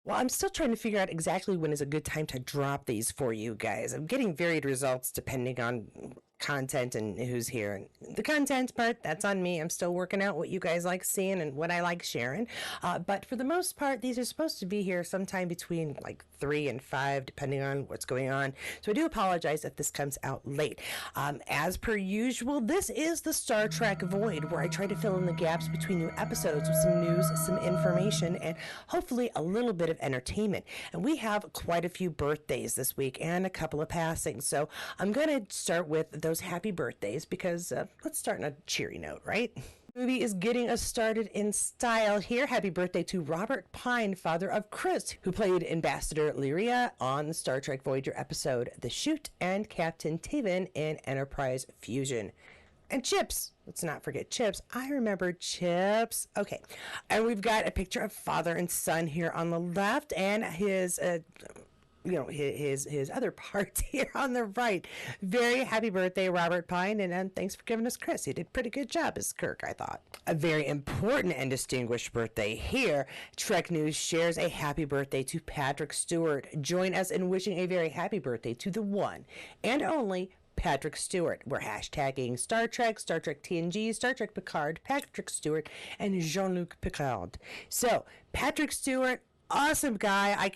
Well, I'm still trying to figure out exactly when is a good time to drop these for you guys. I'm getting varied results depending on content and who's here. And the content part, that's on me. I'm still working out what you guys like seeing and what I like sharing. But for the most part, these are supposed to be here sometime between like 3 and 5, depending on what's going on. So I do apologize if this comes out late. As per usual, this is the Star Trek Void, where I try to fill in the gaps between new episodes with some news, some information, and hopefully a little bit of entertainment. And we have quite a few birthdays this week and a couple of passings. So I'm going to start with those happy birthdays because let's start on a cheery note, right? Movie is getting us started in style here. Happy birthday to Robert Pine, father of Chris, who played Ambassador Lyria on the Star Trek Voyager episode The Shoot, and Captain Taven in Enterprise Fusion. And Chips. Let's not forget Chips. I remember Chips. Okay. And we've got a picture of father and son here on the left, and his his other parts here on the right. Very happy birthday, Robert Pine, and thanks for giving us Chris. He did a pretty good job as Kirk, I thought. A very important and distinguished birthday here. Trek News shares a happy birthday to Patrick Stewart. Join us in wishing a very happy birthday to the one and only Patrick Stewart. We're hashtagging Star Trek TNG, Star Trek Picard, Patrick Stewart, and Jean-Luc Picard. So, Patrick Stewart, awesome guy.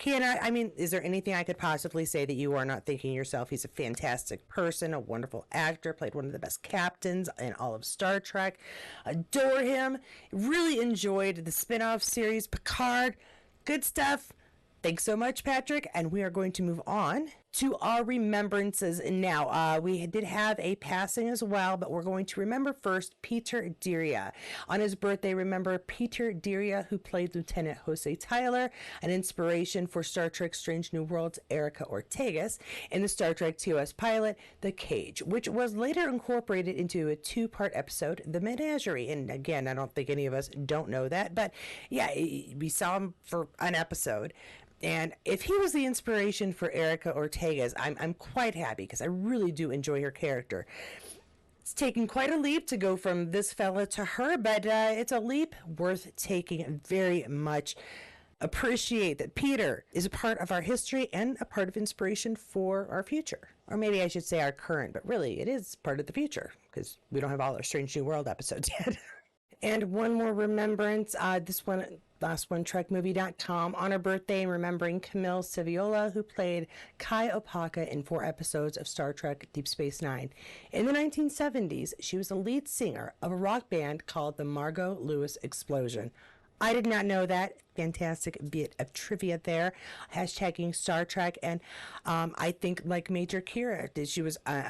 Is there anything I could possibly say that you are not thinking yourself? He's a fantastic person, a wonderful actor, played one of the best captains in all of Star Trek. Adore him. Really enjoyed the spin-off series Picard. Good stuff. Thanks so much, Patrick. And we are going to move on to our remembrances now. We did have a passing as well, but we're going to remember first Peter Diria. On his birthday, remember Peter Diria, who played Lieutenant Jose Tyler, an inspiration for Star Trek Strange New Worlds' Erica Ortegas, in the Star Trek TOS pilot, The Cage, which was later incorporated into a 2-part episode, The Menagerie. And again, I don't think any of us don't know that, but yeah, we saw him for an episode. And if he was the inspiration for Erica Ortegas, I'm quite happy because I really do enjoy her character. It's taken quite a leap to go from this fella to her, but it's a leap worth taking. Very much appreciate that Peter is a part of our history and a part of inspiration for our future. Or maybe I should say our current, but really it is part of the future because we don't have all our Strange New World episodes yet. And one more remembrance, this one, last one, TrekMovie.com, on her birthday, remembering Camille Saviola, who played Kai Opaka in 4 episodes of Star Trek Deep Space Nine. In the 1970s, she was the lead singer of a rock band called the Margot Lewis Explosion. I did not know that. Fantastic bit of trivia there. Hashtagging Star Trek. And I think, like Major Kira, she was an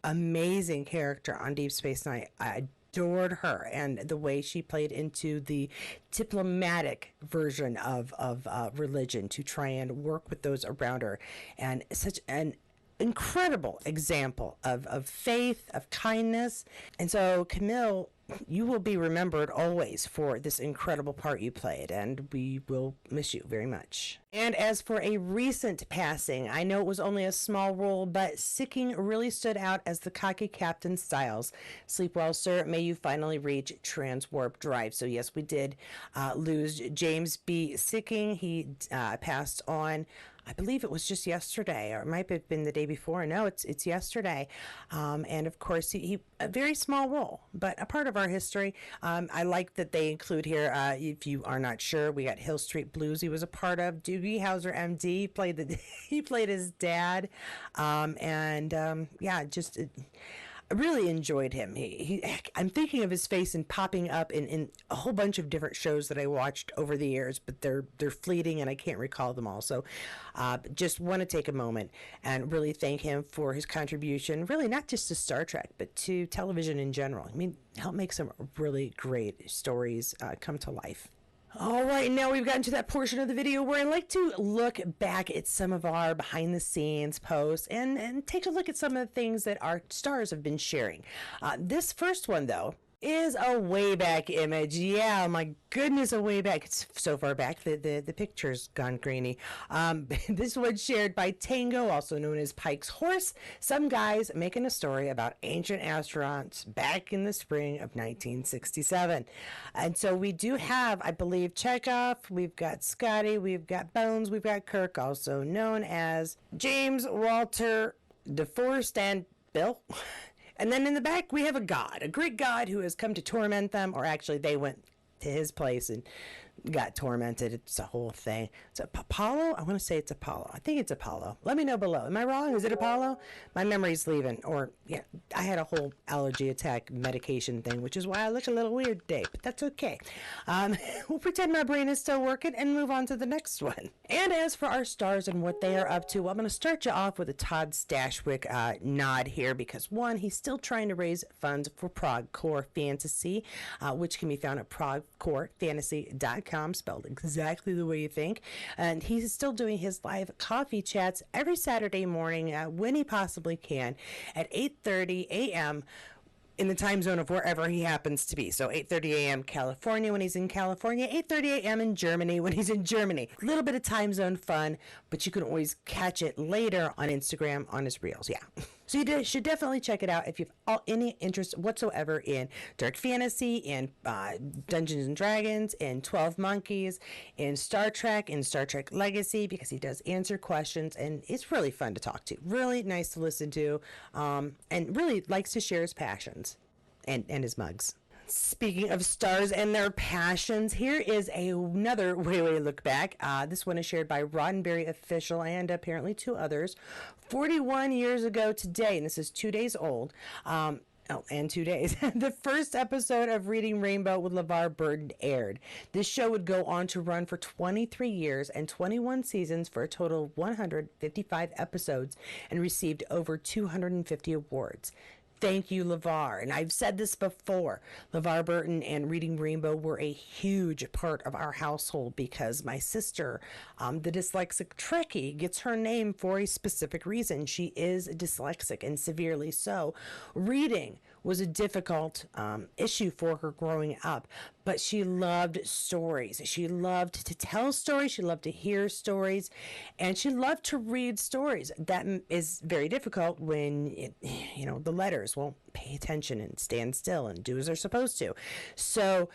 amazing character on Deep Space Nine. I adored her and the way she played into the diplomatic version of religion to try and work with those around her. And such an incredible example of faith, of kindness. And so, Camille, you will be remembered always for this incredible part you played, and we will miss you very much. And as for a recent passing, I know it was only a small role, but Sicking really stood out as the cocky Captain Styles. Sleep well, sir. May you finally reach transwarp drive. So yes, we did lose James B. Sicking. He passed on, I believe it was just yesterday, or it might have been the day before. No, it's yesterday. And of course, he a very small role, but a part of our history. I like that they include here, if you are not sure, we got Hill Street Blues he was a part of. Doogie Howser, MD, he played his dad. I really enjoyed him. I'm thinking of his face and popping up in a whole bunch of different shows that I watched over the years, but they're fleeting and I can't recall them all. So just want to take a moment and really thank him for his contribution, really not just to Star Trek, but to television in general. I mean, help make some really great stories come to life. All right, now we've gotten to that portion of the video where I like to look back at some of our behind the scenes posts and take a look at some of the things that our stars have been sharing. This first one, though, is a way back image. Yeah, my goodness, a way back. It's so far back that the picture's gone grainy. This one's shared by Tango, also known as Pike's Horse. Some guys making a story about ancient astronauts back in the spring of 1967. And so we do have, I believe, Chekhov, we've got Scotty, we've got Bones, we've got Kirk, also known as James, Walter, DeForest, and Bill. And then in the back, we have a god, a Greek god who has come to torment them, or actually they went to his place and got tormented. It's a whole thing. It's Apollo? I want to say it's Apollo. I think it's Apollo. Let me know below. Am I wrong? Is it Apollo? My memory's leaving. Or, yeah, I had a whole allergy attack medication thing, which is why I look a little weird today, but that's okay. We'll pretend my brain is still working and move on to the next one. And as for our stars and what they are up to, well, I'm going to start you off with a Todd Stashwick nod here because, one, he's still trying to raise funds for Progcore Fantasy, which can be found at progcorefantasy.com. Spelled exactly the way you think. And he's still doing his live coffee chats every Saturday morning when he possibly can at 8:30 a.m. in the time zone of wherever he happens to be. So 8:30 a.m. California when he's in California, 8:30 a.m. in Germany when he's in Germany. A little bit of time zone fun, but you can always catch it later on Instagram on his reels. Yeah. So you should definitely check it out if you have any interest whatsoever in dark fantasy, in Dungeons and Dragons, in 12 Monkeys, in Star Trek Legacy, because he does answer questions and it's really fun to talk to. Really nice to listen to, and really likes to share his passions and his mugs. Speaking of stars and their passions, here is another way look back. This one is shared by Roddenberry Official and apparently two others. 41 years ago today, and this is 2 days old. And 2 days. The first episode of Reading Rainbow with Levar Burton aired. This show would go on to run for 23 years and 21 seasons for a total of 155 episodes and received over 250 awards. Thank you, Levar. And I've said this before. Levar Burton and Reading Rainbow were a huge part of our household because my sister, the dyslexic Trekkie, gets her name for a specific reason. She is dyslexic and severely so. Reading was a difficult issue for her growing up, but she loved stories. She loved to tell stories. She loved to hear stories, and she loved to read stories. That is very difficult when, the letters won't pay attention and stand still and do as they're supposed to. So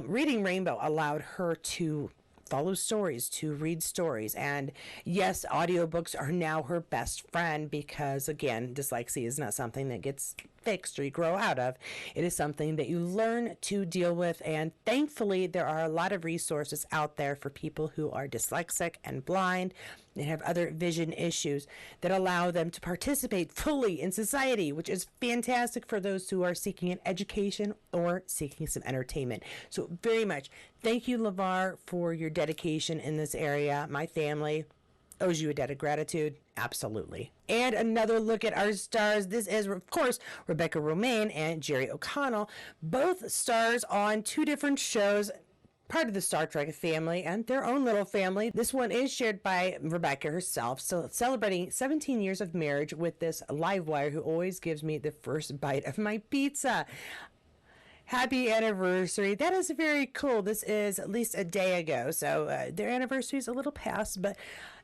Reading Rainbow allowed her to follow stories, to read stories. And yes, audiobooks are now her best friend because, again, dyslexia is not something that gets fixed or you grow out of. It is something that you learn to deal with. And thankfully, there are a lot of resources out there for people who are dyslexic and blind and have other vision issues that allow them to participate fully in society, which is fantastic for those who are seeking an education or seeking some entertainment. So very much thank you, Levar, for your dedication in this area. My family owes you a debt of gratitude. Absolutely. And another look at our stars. This is, of course, Rebecca Romaine and Jerry O'Connell, both stars on two different shows, part of the Star Trek family and their own little family. This one is shared by Rebecca herself, so celebrating 17 years of marriage with this live wire who always gives me the first bite of my pizza. Happy anniversary. That is very cool. This is at least a day ago, so their anniversary is a little past, but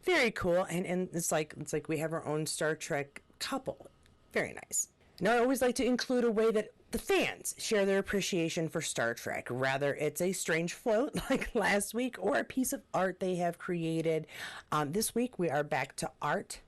very cool. And it's like we have our own Star Trek couple. Very nice. Now, I always like to include a way that the fans share their appreciation for Star Trek. Rather, it's a strange float like last week or a piece of art they have created. This week, we are back to art,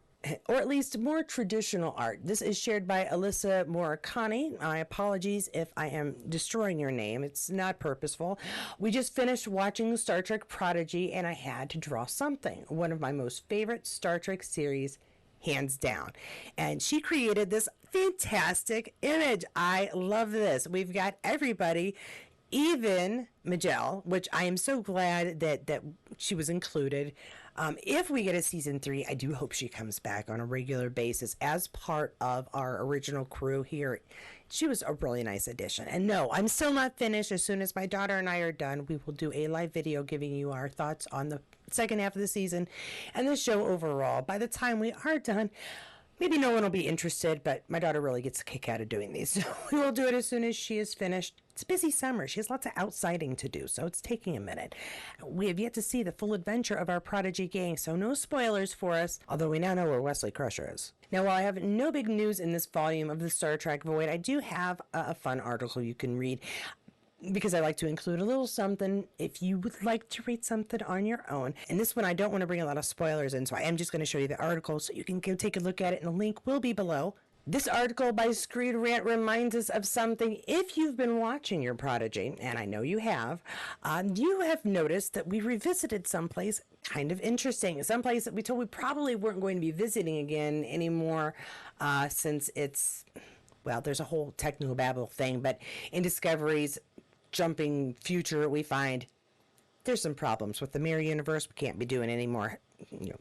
or at least more traditional art. This is shared by Alyssa Murakami. My apologies if I am destroying your name. It's not purposeful. We just finished watching Star Trek Prodigy, and I had to draw something. One of my most favorite Star Trek series, hands down. And she created this fantastic image. I love this. We've got everybody, even Majel, which I am so glad that she was included. If we get a season 3, I do hope she comes back on a regular basis as part of our original crew here. She was a really nice addition. And no, I'm still not finished. As soon as my daughter and I are done, we will do a live video giving you our thoughts on the second half of the season and the show overall. By the time we are done, Maybe no one will be interested, but my daughter really gets a kick out of doing these. So we will do it as soon as she is finished. It's a busy summer. She has lots of outsiding to do, so it's taking a minute. We have yet to see the full adventure of our Prodigy gang, so no spoilers for us, although we now know where Wesley Crusher is. Now, while I have no big news in this volume of the Star Trek Void, I do have a fun article you can read, because I like to include a little something if you would like to read something on your own. And this one, I don't want to bring a lot of spoilers in, so I am just going to show you the article so you can go take a look at it, and the link will be below. This article by Screed Rant reminds us of something. If you've been watching your Prodigy, and I know you have noticed that we revisited someplace kind of interesting, someplace that we told we probably weren't going to be visiting again anymore, since it's, well, there's a whole technobabble thing, but in Discovery's jumping future, we find there's some problems with the mirror universe. We can't be doing any more,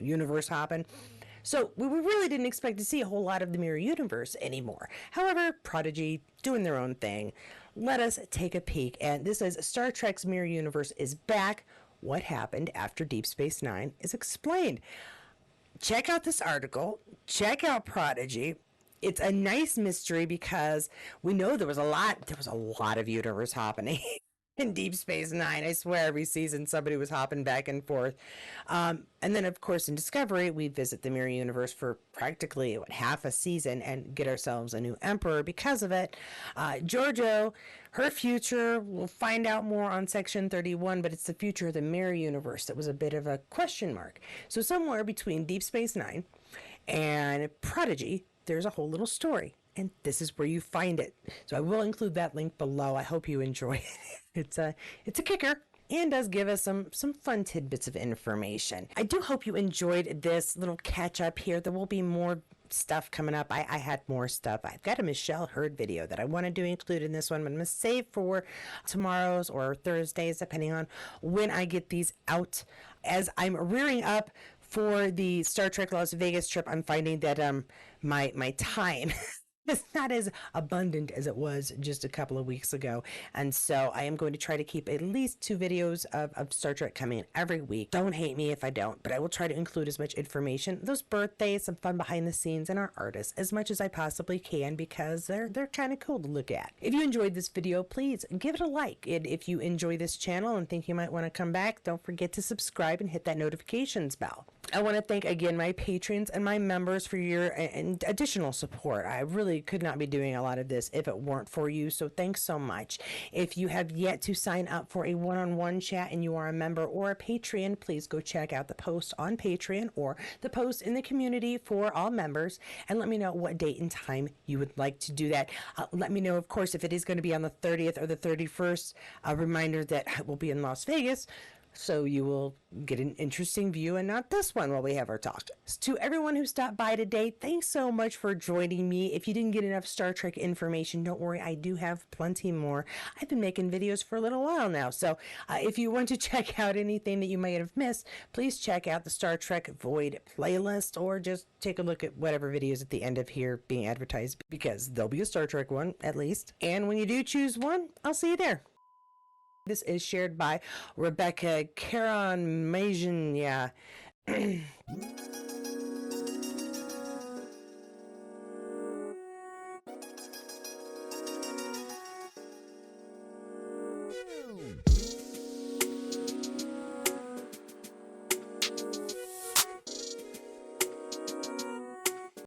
universe hopping. So we really didn't expect to see a whole lot of the mirror universe anymore. However, Prodigy doing their own thing. Let us take a peek. And this is Star Trek's mirror universe is back. What happened after Deep Space Nine is explained. Check out this article. Check out Prodigy. It's a nice mystery because we know there was a lot of universe hopping in Deep Space Nine. I swear every season somebody was hopping back and forth. And then, of course, in Discovery, we visit the mirror universe for practically half a season and get ourselves a new emperor because of it. Giorgio, her future, we'll find out more on Section 31, but it's the future of the mirror universe that was a bit of a question mark. So somewhere between Deep Space Nine and Prodigy, there's a whole little story, and this is where you find it. So I will include that link below. I hope you enjoy it. It's a kicker and does give us some fun tidbits of information. I do hope you enjoyed this little catch up here. There will be more stuff coming up. I had more stuff. I've got a Michelle Hurd video that I wanted to include in this one, but I'm going to save for tomorrow's or Thursdays, depending on when I get these out. As I'm rearing up for the Star Trek Las Vegas trip, I'm finding that my time is not as abundant as it was just a couple of weeks ago. And so I am going to try to keep at least 2 videos of Star Trek coming every week. Don't hate me if I don't, but I will try to include as much information, those birthdays, some fun behind the scenes, and our artists as much as I possibly can, because they're kind of cool to look at. If you enjoyed this video, please give it a like. And if you enjoy this channel and think you might want to come back, don't forget to subscribe and hit that notifications bell. I want to thank again my patrons and my members for your additional support. I really could not be doing a lot of this if it weren't for you, so thanks so much. If you have yet to sign up for a one-on-one chat and you are a member or a Patreon, please go check out the post on Patreon or the post in the community for all members, and let me know what date and time you would like to do that. Let me know, of course, if it is going to be on the 30th or the 31st. A reminder that I will be in Las Vegas, so you will get an interesting view and not this one while we have our talk. To everyone who stopped by today, thanks so much for joining me. If you didn't get enough Star Trek information, don't worry, I do have plenty more. I've been making videos for a little while now, so if you want to check out anything that you might have missed, please check out the Star Trek Void playlist, or just take a look at whatever videos at the end of here being advertised, because there'll be a Star Trek one at least. And when you do choose one, I'll see you there. This is shared by Rebecca Caron Majan. Yeah.